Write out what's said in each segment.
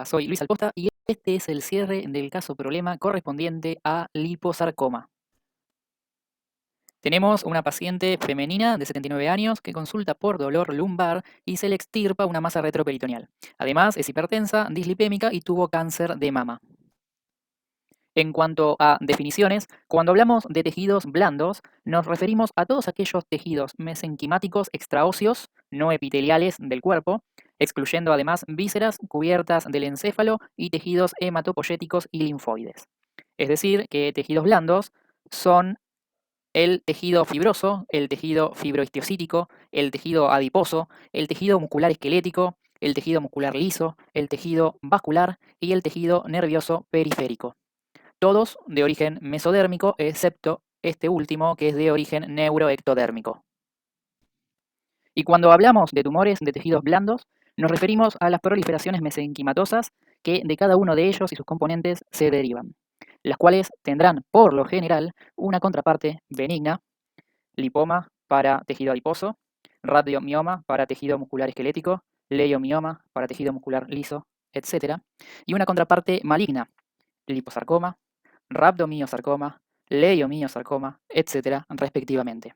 Soy Luis Alposta y este es el cierre del caso problema correspondiente a liposarcoma. Tenemos una paciente femenina de 79 años que consulta por dolor lumbar y se le extirpa una masa retroperitoneal. Además, es hipertensa, dislipémica y tuvo cáncer de mama. En cuanto a definiciones, cuando hablamos de tejidos blandos, nos referimos a todos aquellos tejidos mesenquimáticos extraóseos, no epiteliales del cuerpo, excluyendo además vísceras cubiertas del encéfalo y tejidos hematopoyéticos y linfoides. Es decir, que tejidos blandos son el tejido fibroso, el tejido fibrohistiocítico, el tejido adiposo, el tejido muscular esquelético, el tejido muscular liso, el tejido vascular y el tejido nervioso periférico. Todos de origen mesodérmico, excepto este último que es de origen neuroectodérmico. Y cuando hablamos de tumores de tejidos blandos, nos referimos a las proliferaciones mesenquimatosas que de cada uno de ellos y sus componentes se derivan, las cuales tendrán por lo general una contraparte benigna, lipoma para tejido adiposo, radiomioma para tejido muscular esquelético, leiomioma para tejido muscular liso, etc. Y una contraparte maligna, liposarcoma, rhabdomyosarcoma, leiomyosarcoma, etc., respectivamente.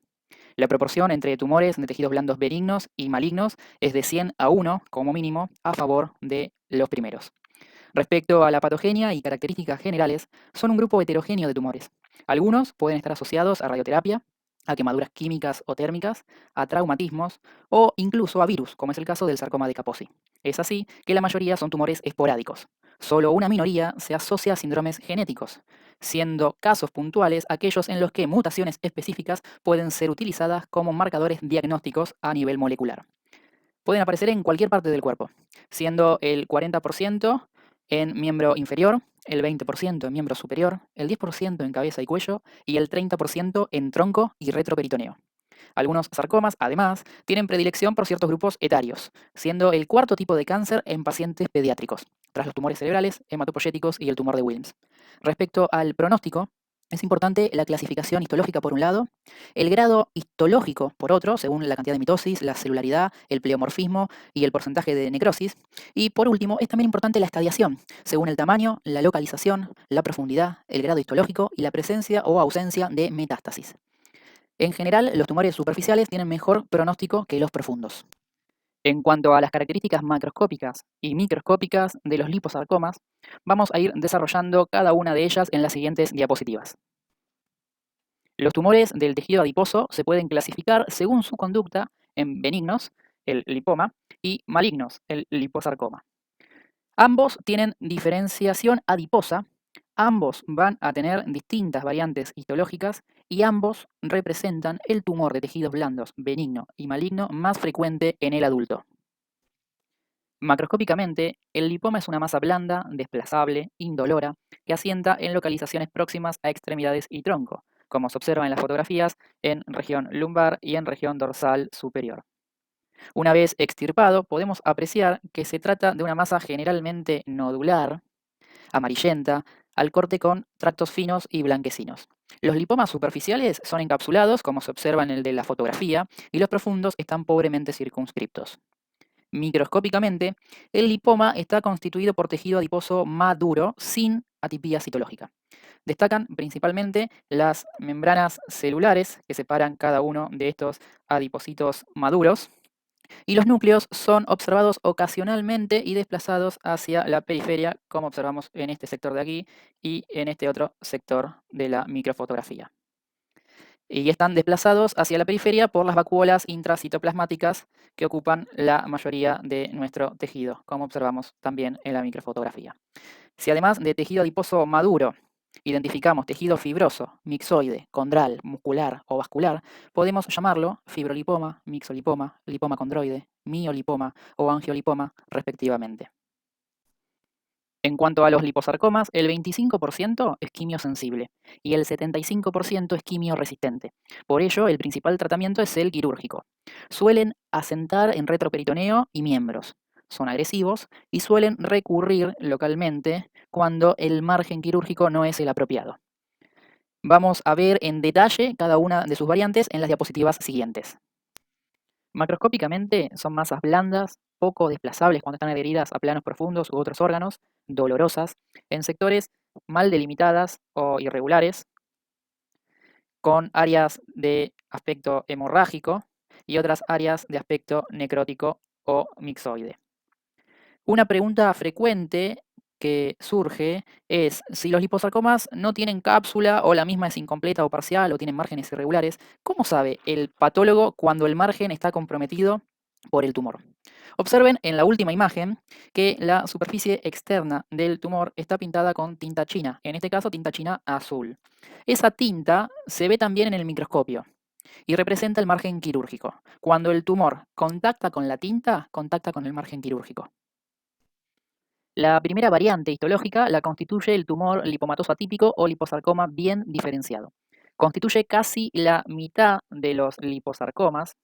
La proporción entre tumores de tejidos blandos benignos y malignos es de 100 a 1, como mínimo, a favor de los primeros. Respecto a la patogenia y características generales, son un grupo heterogéneo de tumores. Algunos pueden estar asociados a radioterapia, a quemaduras químicas o térmicas, a traumatismos o incluso a virus, como es el caso del sarcoma de Kaposi. Es así que la mayoría son tumores esporádicos. Solo una minoría se asocia a síndromes genéticos, siendo casos puntuales aquellos en los que mutaciones específicas pueden ser utilizadas como marcadores diagnósticos a nivel molecular. Pueden aparecer en cualquier parte del cuerpo, siendo el 40% en miembro inferior, el 20% en miembro superior, el 10% en cabeza y cuello y el 30% en tronco y retroperitoneo. Algunos sarcomas, además, tienen predilección por ciertos grupos etarios, siendo el cuarto tipo de cáncer en pacientes pediátricos, tras los tumores cerebrales, hematopoyéticos y el tumor de Wilms. Respecto al pronóstico, es importante la clasificación histológica por un lado, el grado histológico por otro, según la cantidad de mitosis, la celularidad, el pleomorfismo y el porcentaje de necrosis. Y por último, es también importante la estadiación, según el tamaño, la localización, la profundidad, el grado histológico y la presencia o ausencia de metástasis. En general, los tumores superficiales tienen mejor pronóstico que los profundos. En cuanto a las características macroscópicas y microscópicas de los liposarcomas, vamos a ir desarrollando cada una de ellas en las siguientes diapositivas. Los tumores del tejido adiposo se pueden clasificar según su conducta en benignos, el lipoma, y malignos, el liposarcoma. Ambos tienen diferenciación adiposa, ambos van a tener distintas variantes histológicas y ambos representan el tumor de tejidos blandos benigno y maligno más frecuente en el adulto. Macroscópicamente, el lipoma es una masa blanda, desplazable, indolora, que asienta en localizaciones próximas a extremidades y tronco, como se observa en las fotografías en región lumbar y en región dorsal superior. Una vez extirpado, podemos apreciar que se trata de una masa generalmente nodular, amarillenta, al corte con tractos finos y blanquecinos. Los lipomas superficiales son encapsulados, como se observa en el de la fotografía, y los profundos están pobremente circunscriptos. Microscópicamente, el lipoma está constituido por tejido adiposo maduro sin atipía citológica. Destacan principalmente las membranas celulares que separan cada uno de estos adipocitos maduros y los núcleos son observados ocasionalmente y desplazados hacia la periferia, como observamos en este sector de aquí y en este otro sector de la microfotografía. Y están desplazados hacia la periferia por las vacuolas intracitoplasmáticas que ocupan la mayoría de nuestro tejido, como observamos también en la microfotografía. Si además de tejido adiposo maduro identificamos tejido fibroso, mixoide, condral, muscular o vascular, podemos llamarlo fibrolipoma, mixolipoma, lipoma condroide, miolipoma o angiolipoma, respectivamente. En cuanto a los liposarcomas, el 25% es quimiosensible y el 75% es quimioresistente. Por ello, el principal tratamiento es el quirúrgico. Suelen asentar en retroperitoneo y miembros. Son agresivos y suelen recurrir localmente cuando el margen quirúrgico no es el apropiado. Vamos a ver en detalle cada una de sus variantes en las diapositivas siguientes. Macroscópicamente son masas blandas, poco desplazables cuando están adheridas a planos profundos u otros órganos, dolorosas, en sectores mal delimitadas o irregulares, con áreas de aspecto hemorrágico y otras áreas de aspecto necrótico o mixoide. Una pregunta frecuente que surge es si los liposarcomas no tienen cápsula o la misma es incompleta o parcial o tienen márgenes irregulares, ¿cómo sabe el patólogo cuando el margen está comprometido por el tumor? Observen en la última imagen que la superficie externa del tumor está pintada con tinta china, en este caso tinta china azul. Esa tinta se ve también en el microscopio y representa el margen quirúrgico. Cuando el tumor contacta con la tinta, contacta con el margen quirúrgico. La primera variante histológica la constituye el tumor lipomatoso atípico o liposarcoma bien diferenciado. Constituye casi la mitad de los liposarcomas,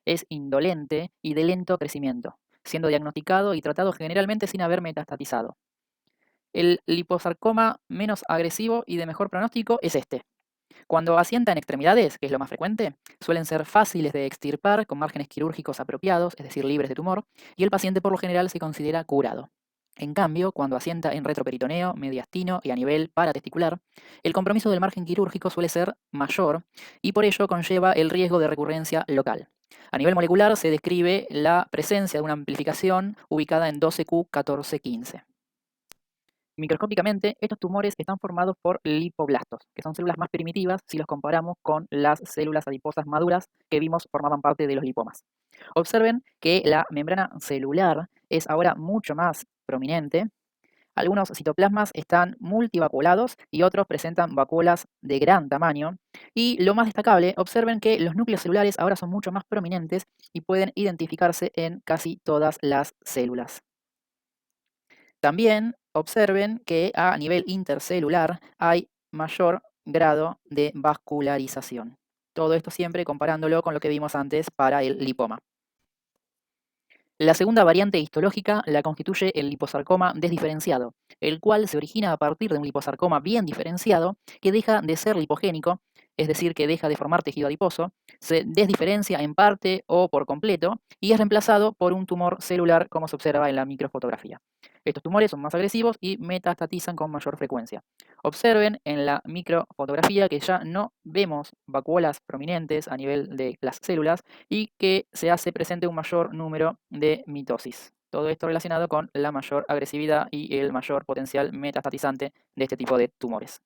es indolente y de lento crecimiento, siendo diagnosticado y tratado generalmente sin haber metastatizado. El liposarcoma menos agresivo y de mejor pronóstico es este. Cuando asienta en extremidades, que es lo más frecuente, suelen ser fáciles de extirpar con márgenes quirúrgicos apropiados, es decir, libres de tumor, y el paciente por lo general se considera curado. En cambio, cuando asienta en retroperitoneo, mediastino y a nivel paratesticular, el compromiso del margen quirúrgico suele ser mayor y por ello conlleva el riesgo de recurrencia local. A nivel molecular se describe la presencia de una amplificación ubicada en 12Q1415. Microscópicamente, estos tumores están formados por lipoblastos, que son células más primitivas si los comparamos con las células adiposas maduras que vimos formaban parte de los lipomas. Observen que la membrana celular es ahora mucho más prominente. Algunos citoplasmas están multivaculados y otros presentan vacuolas de gran tamaño. Y lo más destacable, observen que los núcleos celulares ahora son mucho más prominentes y pueden identificarse en casi todas las células. También observen que a nivel intercelular hay mayor grado de vascularización. Todo esto siempre comparándolo con lo que vimos antes para el lipoma. La segunda variante histológica la constituye el liposarcoma desdiferenciado, el cual se origina a partir de un liposarcoma bien diferenciado que deja de ser lipogénico, es decir, que deja de formar tejido adiposo, se desdiferencia en parte o por completo y es reemplazado por un tumor celular como se observa en la microfotografía. Estos tumores son más agresivos y metastatizan con mayor frecuencia. Observen en la microfotografía que ya no vemos vacuolas prominentes a nivel de las células y que se hace presente un mayor número de mitosis. Todo esto relacionado con la mayor agresividad y el mayor potencial metastatizante de este tipo de tumores.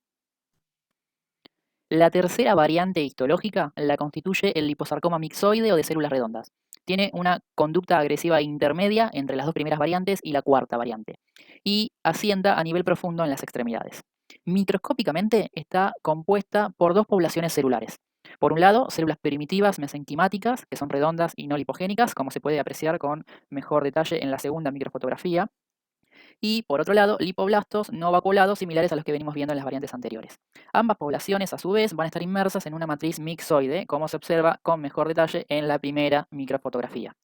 La tercera variante histológica la constituye el liposarcoma mixoide o de células redondas. Tiene una conducta agresiva intermedia entre las dos primeras variantes y la cuarta variante, y asienta a nivel profundo en las extremidades. Microscópicamente está compuesta por dos poblaciones celulares. Por un lado, células primitivas mesenquimáticas, que son redondas y no lipogénicas, como se puede apreciar con mejor detalle en la segunda microfotografía. Y por otro lado, lipoblastos no vacuolados similares a los que venimos viendo en las variantes anteriores. Ambas poblaciones, a su vez, van a estar inmersas en una matriz mixoide, como se observa con mejor detalle en la primera microfotografía.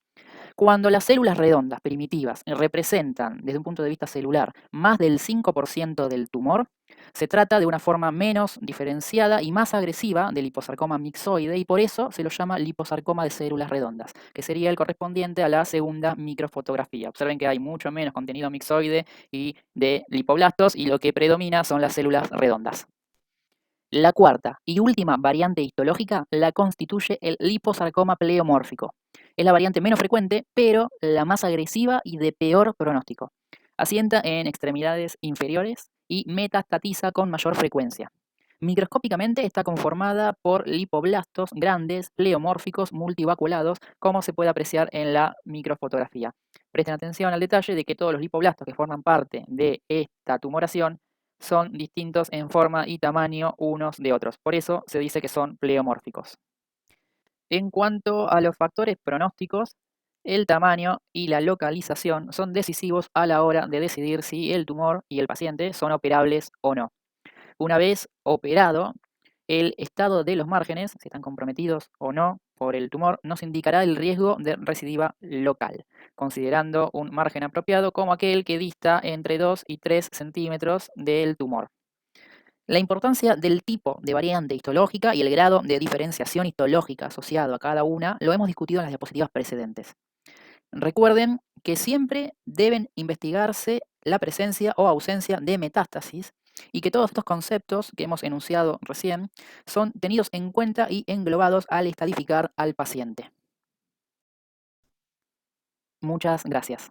Cuando las células redondas primitivas representan, desde un punto de vista celular, más del 5% del tumor, se trata de una forma menos diferenciada y más agresiva del liposarcoma mixoide y por eso se lo llama liposarcoma de células redondas, que sería el correspondiente a la segunda microfotografía. Observen que hay mucho menos contenido mixoide y de lipoblastos y lo que predomina son las células redondas. La cuarta y última variante histológica la constituye el liposarcoma pleomórfico. Es la variante menos frecuente, pero la más agresiva y de peor pronóstico. Asienta en extremidades inferiores y metastatiza con mayor frecuencia. Microscópicamente está conformada por lipoblastos grandes, pleomórficos, multivaculados, como se puede apreciar en la microfotografía. Presten atención al detalle de que todos los lipoblastos que forman parte de esta tumoración son distintos en forma y tamaño unos de otros. Por eso se dice que son pleomórficos. En cuanto a los factores pronósticos, el tamaño y la localización son decisivos a la hora de decidir si el tumor y el paciente son operables o no. Una vez operado, el estado de los márgenes, si están comprometidos o no por el tumor, nos indicará el riesgo de recidiva local, considerando un margen apropiado como aquel que dista entre 2 y 3 centímetros del tumor. La importancia del tipo de variante histológica y el grado de diferenciación histológica asociado a cada una lo hemos discutido en las diapositivas precedentes. Recuerden que siempre deben investigarse la presencia o ausencia de metástasis y que todos estos conceptos que hemos enunciado recién son tenidos en cuenta y englobados al estadificar al paciente. Muchas gracias.